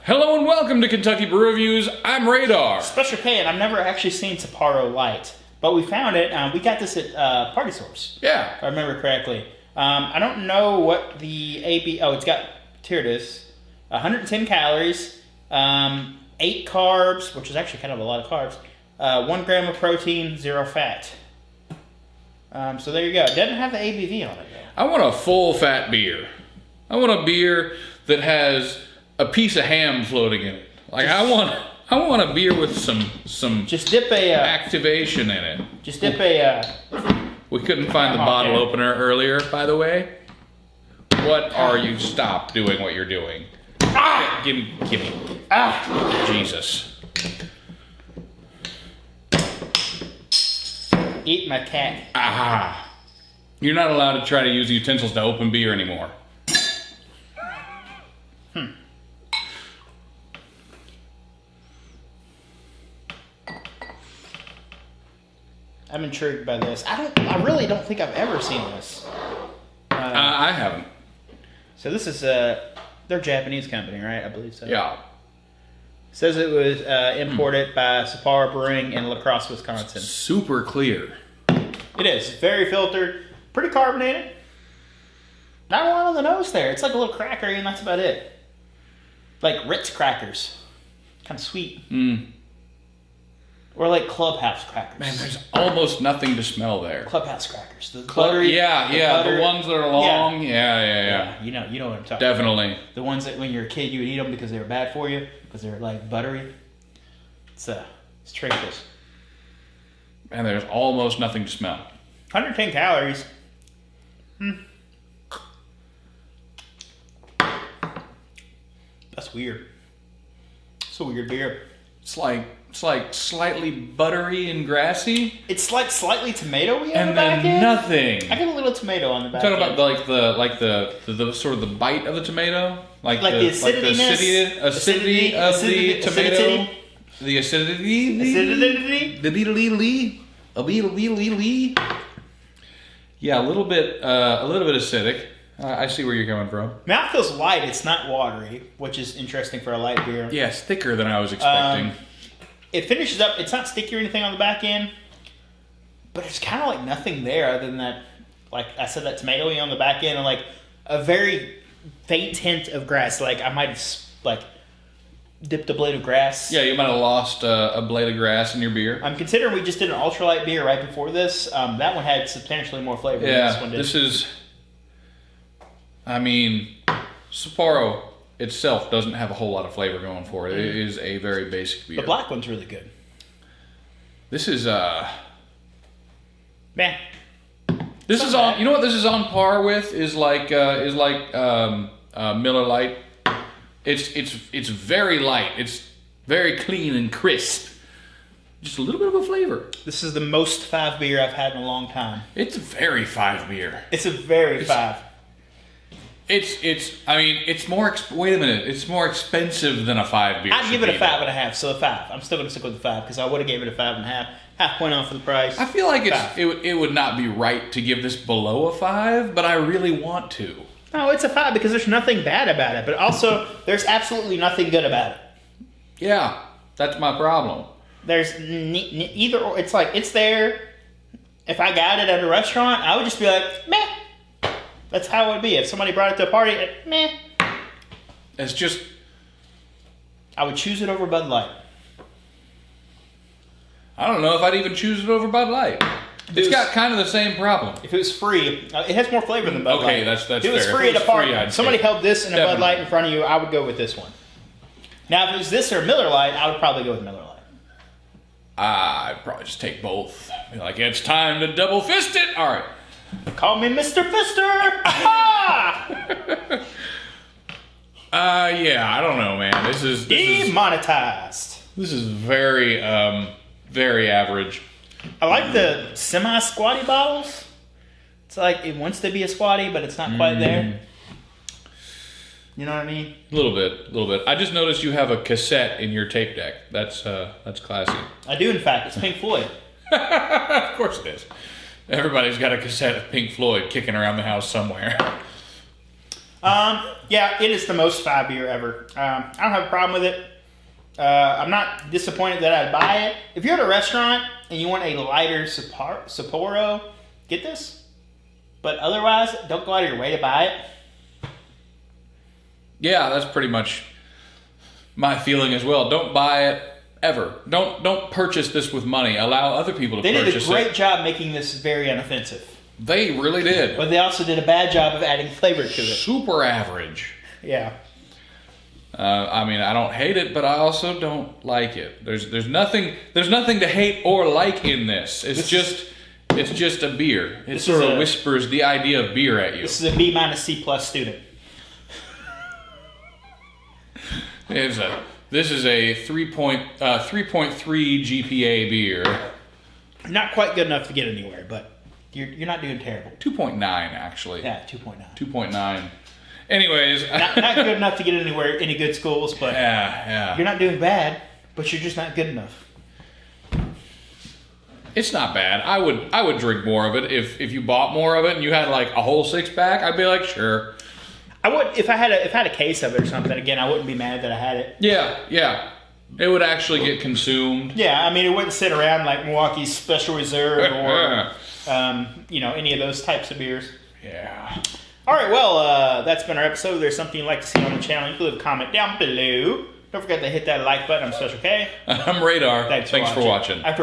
Hello and welcome to Kentucky Brew Reviews. I'm Radar. Special K, and I've never actually seen Sapporo Light, but we found it. We got this at Party Source. Yeah. If I remember correctly. I don't know what the AB... Oh, here it is. 110 calories, 8 carbs, which is actually kind of a lot of carbs, 1 gram of protein, 0 fat. So there you go. It doesn't have the ABV on it, though. I want a full fat beer. I want a beer that has a piece of ham floating in it. Like I want a beer with some Just dip a... activation in it. Just dip a... We couldn't find the bottle opener earlier, by the way. What are you? Stop doing what you're doing. Ah! Give me. Ah! Jesus. Eat my cat. Ah. You're not allowed to try to use utensils to open beer anymore. I'm intrigued by this. I really don't think I've ever seen this. I haven't. So this is they're a Japanese company, right? I believe so. Yeah. Says it was imported by Sapporo Brewing in La Crosse, Wisconsin. Super clear. It is very filtered, pretty carbonated. Not a lot on the nose there. It's like a little crackery, and that's about it. Like Ritz crackers, kind of sweet. Or like Clubhouse crackers. Man, there's almost nothing to smell there. Clubhouse crackers. The buttery. The ones that are long. Yeah. You know what I'm talking about. Definitely. The ones that when you're a kid you would eat them because they were bad for you, because they're like buttery. It's tremendous. And there's almost nothing to smell. 110 calories. That's weird. It's a weird beer. It's like slightly buttery and grassy. It's like slightly tomatoey on the And back then end. nothing. I get a little tomato on the back Talking end. about the sort of the bite of the tomato, like the acidity of the tomato, the acidity. Yeah, a little bit acidic. I see where you're coming from. Mouth feels light. It's not watery, which is interesting for a light beer. Yeah, it's thicker than I was expecting. It finishes up. It's not sticky or anything on the back end, but it's kind of like nothing there other than that. Like I said, that tomatoey on the back end, and like a very faint hint of grass. Like I might have dipped a blade of grass. Yeah, you might have lost a blade of grass in your beer. I'm considering we just did an ultralight beer right before this. That one had substantially more flavor than this one did. This is. I mean, Sapporo itself doesn't have a whole lot of flavor going for it. It is a very basic beer. The black one's really good. This is Man. This is on. You know what this is on par with is like Miller Lite. It's very light. It's very clean and crisp. Just a little bit of a flavor. This is the most 5 beer I've had in a long time. It's a very 5 beer. It's a very 5. I mean, it's more. Wait a minute. It's more expensive than a 5 beer. I'd give it a 5.5. So a 5. I'm still going to stick with the 5 because I would have gave it a 5.5. Half point off for the price. I feel like it would not be right to give this below a 5, but I really want to. No, it's a 5 because there's nothing bad about it, but also there's absolutely nothing good about it. Yeah, that's my problem. There's either or. It's like it's there. If I got it at a restaurant, I would just be like, meh. That's how it would be. If somebody brought it to a party, meh. It's just... I would choose it over Bud Light. I don't know if I'd even choose it over Bud Light. It's got kind of the same problem. If it was free, it has more flavor than Bud Light. Okay, that's fair. If it was free at a party, I'd somebody held this and a Bud Light in front of you, I would go with this one. Now, if it was this or Miller Lite, I would probably go with Miller Lite. I'd probably just take both. Be like, it's time to double fist it. All right. Call me Mr. Fister! Aha! Yeah, I don't know, man. This is Demonetized. This is very, very average. I like the semi-squatty bottles. It's like it wants to be a squatty, but it's not quite there. You know what I mean? A little bit. I just noticed you have a cassette in your tape deck. That's classy. I do, in fact. It's Pink Floyd. Of course it is. Everybody's got a cassette of Pink Floyd kicking around the house somewhere. Yeah, it is the most fire beer ever. I don't have a problem with it. I'm not disappointed that I'd buy it. If you're at a restaurant and you want a lighter Sapporo, get this. But otherwise, don't go out of your way to buy it. Yeah, that's pretty much my feeling as well. Don't buy it ever. Don't purchase this with money. Allow other people to purchase it. They did a great job making this very inoffensive. They really did. But they also did a bad job of adding flavor to it. Super average. Yeah. I mean, I don't hate it, but I also don't like it. There's nothing to hate or like in this. It's just a beer. It sort of whispers the idea of beer at you. This is a B- C+ student. This is a 3.3 GPA beer. Not quite good enough to get anywhere, but you're not doing terrible. 2.9 actually. Yeah, 2.9. 2.9. Anyways, not good enough to get anywhere, any good schools, but yeah. You're not doing bad, but you're just not good enough. It's not bad. I would drink more of it if you bought more of it and you had like a whole 6-pack. I'd be like, sure. I would if I had a case of it or something. Again, I wouldn't be mad that I had it. Yeah. It would actually get consumed. Yeah, I mean, it wouldn't sit around like Milwaukee's Special Reserve or any of those types of beers. Yeah. All right, well, that's been our episode. If there's something you'd like to see on the channel, you can leave a comment down below. Don't forget to hit that like button. I'm Special K. I'm Radar. Thanks for watching. After